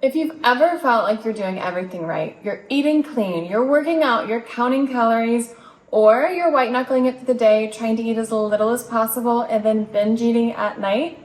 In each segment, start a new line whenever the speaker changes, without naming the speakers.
If you've ever felt like you're doing everything right, you're eating clean, you're working out, you're counting calories, or you're white knuckling it for the day, trying to eat as little as possible and then binge eating at night,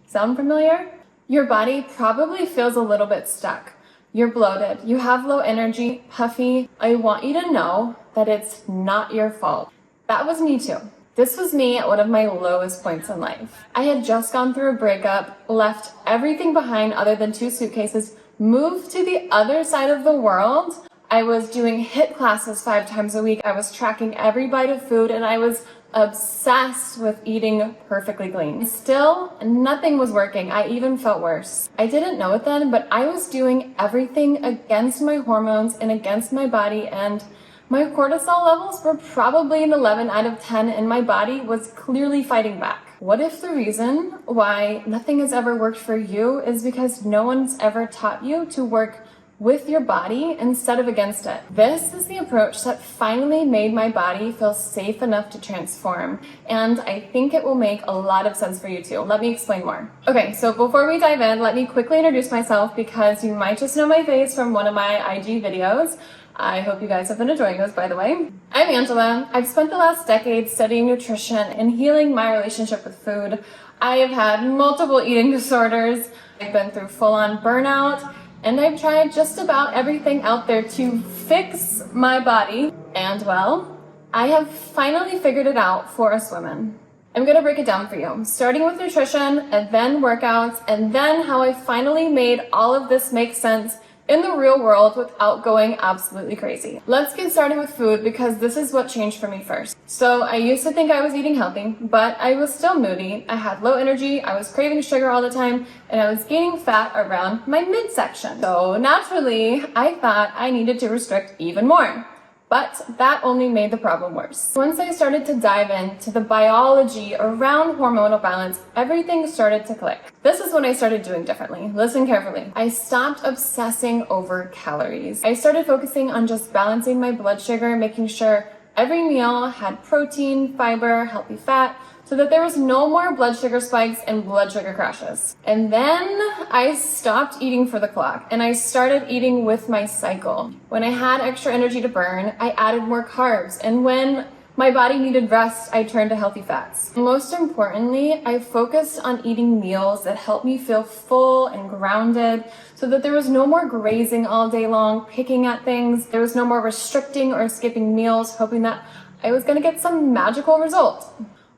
sound familiar? Your body probably feels a little bit stuck. You're bloated, you have low energy, puffy. I want you to know that it's not your fault. That was me too. This was me at one of my lowest points in life. I had just gone through a breakup, left everything behind other than 2 suitcases, moved to the other side of the world. I was doing HIIT classes 5 times a week. I was tracking every bite of food, and I was obsessed with eating perfectly clean. Still, nothing was working. I even felt worse. I didn't know it then, but I was doing everything against my hormones and against my body, and my cortisol levels were probably an 11 out of 10, and my body was clearly fighting back. What if the reason why nothing has ever worked for you is because no one's ever taught you to work with your body instead of against it? This is the approach that finally made my body feel safe enough to transform, and I think it will make a lot of sense for you too. Let me explain more. Okay, so before we dive in, let me quickly introduce myself because you might just know my face from one of my IG videos. I hope you guys have been enjoying those, by the way. I'm Angela. I've spent the last decade studying nutrition and healing my relationship with food. I have had multiple eating disorders. I've been through full-on burnout, and I've tried just about everything out there to fix my body. And well, I have finally figured it out for us women. I'm gonna break it down for you, starting with nutrition and then workouts, and then how I finally made all of this make sense in the real world without going absolutely crazy. Let's get started with food because this is what changed for me first. So I used to think I was eating healthy, but I was still moody. I had low energy, I was craving sugar all the time, and I was gaining fat around my midsection. So naturally, I thought I needed to restrict even more. But that only made the problem worse. Once I started to dive into the biology around hormonal balance, everything started to click. This is what I started doing differently. Listen carefully. I stopped obsessing over calories. I started focusing on just balancing my blood sugar, making sure every meal had protein, fiber, healthy fat, so that there was no more blood sugar spikes and blood sugar crashes. And then I stopped eating for the clock and I started eating with my cycle. When I had extra energy to burn, I added more carbs. And when my body needed rest, I turned to healthy fats. Most importantly, I focused on eating meals that helped me feel full and grounded so that there was no more grazing all day long, picking at things. There was no more restricting or skipping meals, hoping that I was gonna get some magical result.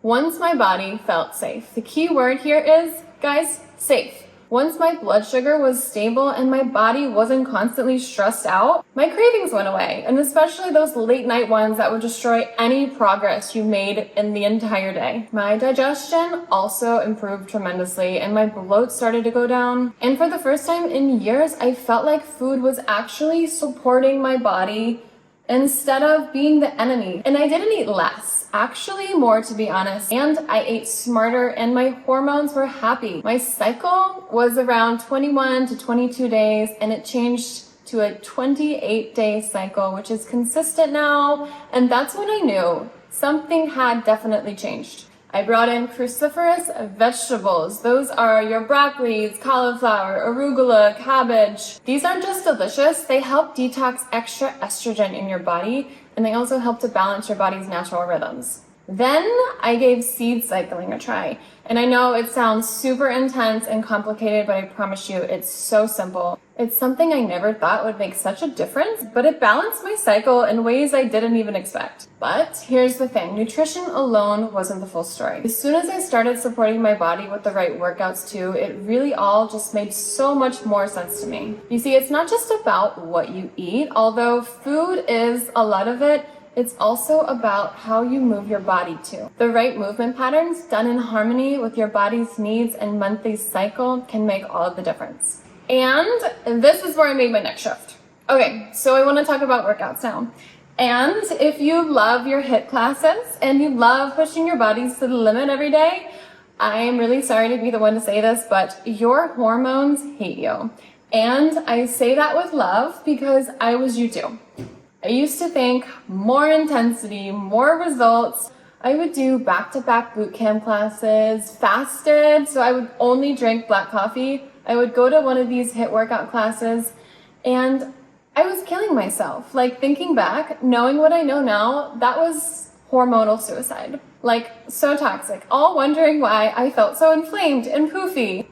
Once my body felt safe. The key word here is, guys, safe. Once my blood sugar was stable and my body wasn't constantly stressed out, my cravings went away, and especially those late night ones that would destroy any progress you made in the entire day. My digestion also improved tremendously and my bloat started to go down. And for the first time in years, I felt like food was actually supporting my body instead of being the enemy. And I didn't eat less, actually more to be honest, and I ate smarter and my hormones were happy. My cycle was around 21 to 22 days and it changed to a 28-day cycle, which is consistent now, and that's when I knew something had definitely changed. I brought in cruciferous vegetables. Those are your broccolis, cauliflower, arugula, cabbage. These aren't just delicious, they help detox extra estrogen in your body, and they also help to balance your body's natural rhythms. Then I gave seed cycling a try. And I know it sounds super intense and complicated, but I promise you it's so simple. It's something I never thought would make such a difference, but it balanced my cycle in ways I didn't even expect. But here's the thing, nutrition alone wasn't the full story. As soon as I started supporting my body with the right workouts too, it really all just made so much more sense to me. You see, it's not just about what you eat, although food is a lot of it. It's also about how you move your body too. The right movement patterns done in harmony with your body's needs and monthly cycle can make all of the difference. And this is where I made my next shift. Okay, so I want to talk about workouts now. And if you love your HIIT classes and you love pushing your bodies to the limit every day, I am really sorry to be the one to say this, but your hormones hate you. And I say that with love because I was you too. I used to think more intensity, more results. I would do back-to-back boot camp classes, fasted, so I would only drink black coffee. I would go to one of these HIIT workout classes and I was killing myself. Like, thinking back, knowing what I know now, that was hormonal suicide. Like, so toxic. All wondering why I felt so inflamed and poofy.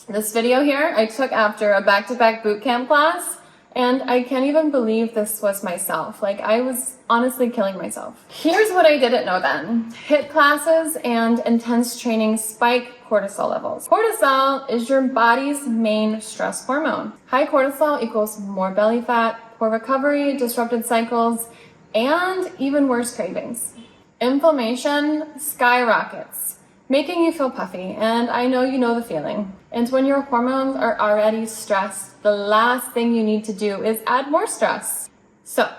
This video here I took after a back-to-back boot camp class, and I can't even believe this was myself. Like, I was honestly killing myself. Here's what I didn't know then. HIIT classes and intense training spike cortisol levels. Cortisol is your body's main stress hormone. High cortisol equals more belly fat, poor recovery, disrupted cycles, and even worse cravings. Inflammation skyrockets, making you feel puffy, and I know you know the feeling. And when your hormones are already stressed, the last thing you need to do is add more stress. So,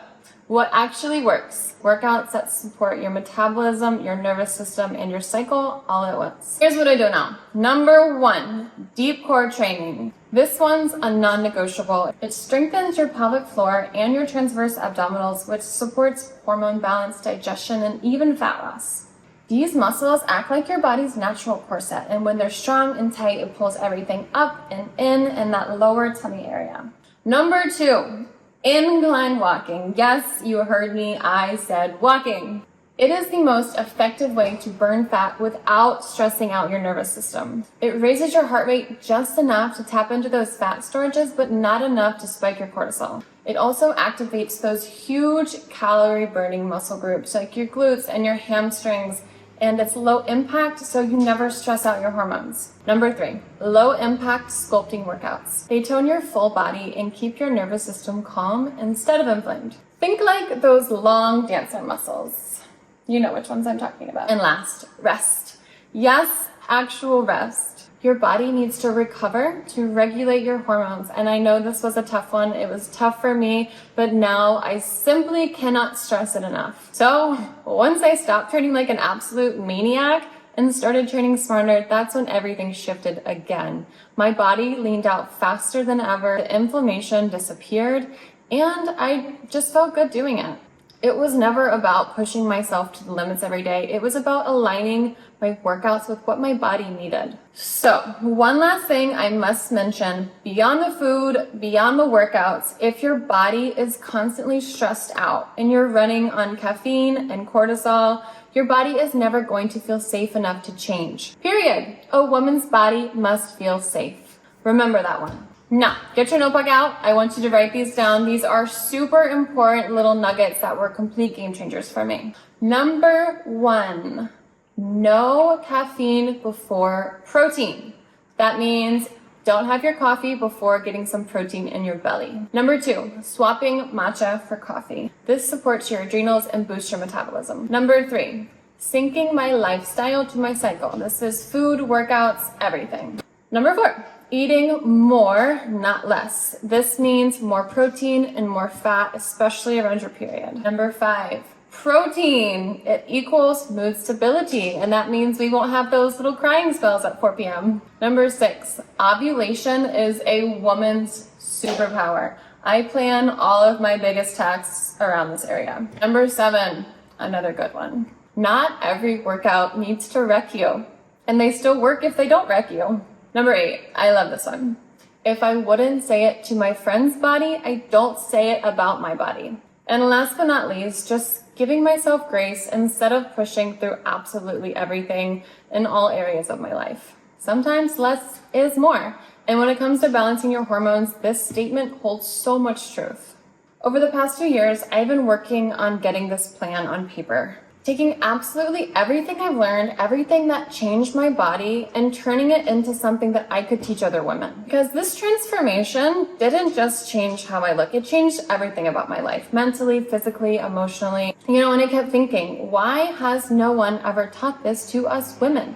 what actually works? Workouts that support your metabolism, your nervous system, and your cycle all at once. Here's what I do now. Number 1, deep core training. This one's a non-negotiable. It strengthens your pelvic floor and your transverse abdominals, which supports hormone balance, digestion, and even fat loss. These muscles act like your body's natural corset, and when they're strong and tight, it pulls everything up and in that lower tummy area. Number 2, incline walking. Yes, you heard me, I said walking. It is the most effective way to burn fat without stressing out your nervous system. It raises your heart rate just enough to tap into those fat storages, but not enough to spike your cortisol. It also activates those huge calorie burning muscle groups like your glutes and your hamstrings, and it's low impact, so you never stress out your hormones. Number 3, low impact sculpting workouts. They tone your full body and keep your nervous system calm instead of inflamed. Think like those long dancer muscles. You know which ones I'm talking about. And last, rest. Yes, actual rest. Your body needs to recover to regulate your hormones. And I know this was a tough one. It was tough for me, but now I simply cannot stress it enough. So once I stopped training like an absolute maniac and started training smarter, that's when everything shifted again. My body leaned out faster than ever. The inflammation disappeared, and I just felt good doing it. It was never about pushing myself to the limits every day. It was about aligning my workouts with what my body needed. So, one last thing I must mention, beyond the food, beyond the workouts, if your body is constantly stressed out and you're running on caffeine and cortisol, your body is never going to feel safe enough to change. Period. A woman's body must feel safe. Remember that one. Now, get your notebook out. I want you to write these down. These are super important little nuggets that were complete game changers for me. Number 1, no caffeine before protein. That means don't have your coffee before getting some protein in your belly. Number 2, swapping matcha for coffee. This supports your adrenals and boosts your metabolism. Number 3, syncing my lifestyle to my cycle. This is food, workouts, everything. Number 4, eating more, not less. This means more protein and more fat, especially around your period. Number 5, protein. It equals mood stability, and that means we won't have those little crying spells at 4 p.m. Number 6, ovulation is a woman's superpower. I plan all of my biggest tasks around this area. Number 7, another good one. Not every workout needs to wreck you, and they still work if they don't wreck you. Number 8, I love this one. If I wouldn't say it to my friend's body, I don't say it about my body. And last but not least, just giving myself grace instead of pushing through absolutely everything in all areas of my life. Sometimes less is more. And when it comes to balancing your hormones, this statement holds so much truth. Over the past 2 years, I've been working on getting this plan on paper. Taking absolutely everything I've learned, everything that changed my body, and turning it into something that I could teach other women. Because this transformation didn't just change how I look, it changed everything about my life, mentally, physically, emotionally. And I kept thinking, why has no one ever taught this to us women?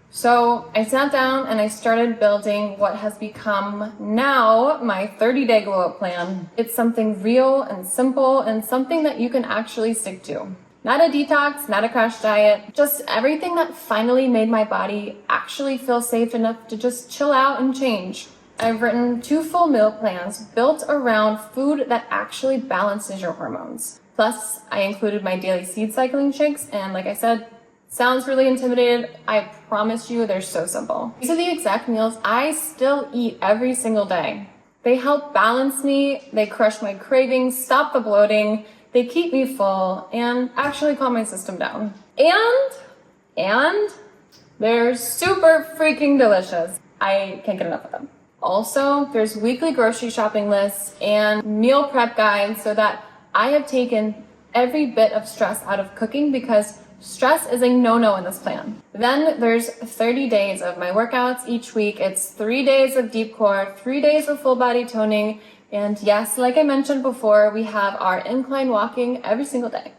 So I sat down and I started building what has become now my 30-day glow up plan. It's something real and simple and something that you can actually stick to. Not a detox, not a crash diet, just everything that finally made my body actually feel safe enough to just chill out and change. I've written 2 full meal plans built around food that actually balances your hormones. Plus, I included my daily seed cycling shakes, and like I said, Sounds really intimidated. I promise you they're so simple. These are the exact meals I still eat every single day. They help balance me, they crush my cravings, stop the bloating, they keep me full, and actually calm my system down. And they're super freaking delicious. I can't get enough of them. Also, there's weekly grocery shopping lists and meal prep guides so that I have taken every bit of stress out of cooking because stress is a no-no in this plan. Then there's 30 days of my workouts each week. It's 3 days of deep core, 3 days of full body toning, and yes, like I mentioned before, we have our incline walking every single day.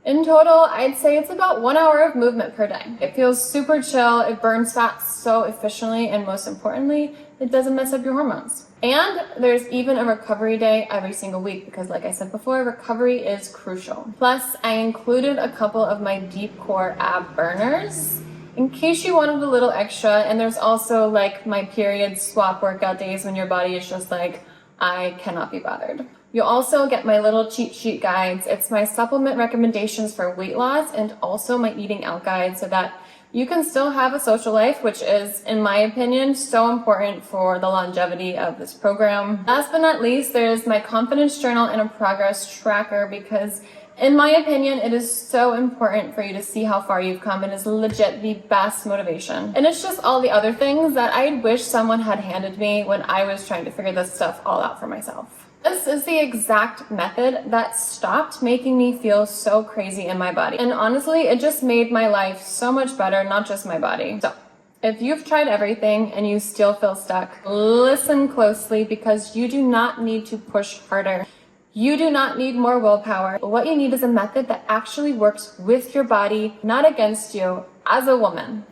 In total, I'd say it's about 1 hour of movement per day. It feels super chill, it burns fat so efficiently, and most importantly, it doesn't mess up your hormones. And there's even a recovery day every single week because, like I said before, recovery is crucial. Plus, I included a couple of my deep core ab burners in case you wanted a little extra. And there's also like my period swap workout days when your body is just like, I cannot be bothered. You'll also get my little cheat sheet guides. It's my supplement recommendations for weight loss and also my eating out guide so that you can still have a social life, which is, in my opinion, so important for the longevity of this program. Last but not least, there's my confidence journal and a progress tracker because, in my opinion, it is so important for you to see how far you've come. It is legit the best motivation. And it's just all the other things that I wish someone had handed me when I was trying to figure this stuff all out for myself. This is the exact method that stopped making me feel so crazy in my body. And honestly, it just made my life so much better, not just my body. So, if you've tried everything and you still feel stuck, listen closely because you do not need to push harder. You do not need more willpower. What you need is a method that actually works with your body, not against you, as a woman.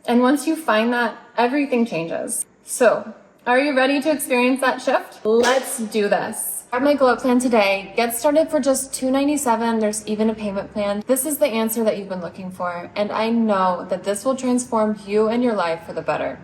And once you find that, everything changes. So, are you ready to experience that shift? Let's do this. Grab my glow up plan today. Get started for just $297. There's even a payment plan. This is the answer that you've been looking for, and I know that this will transform you and your life for the better.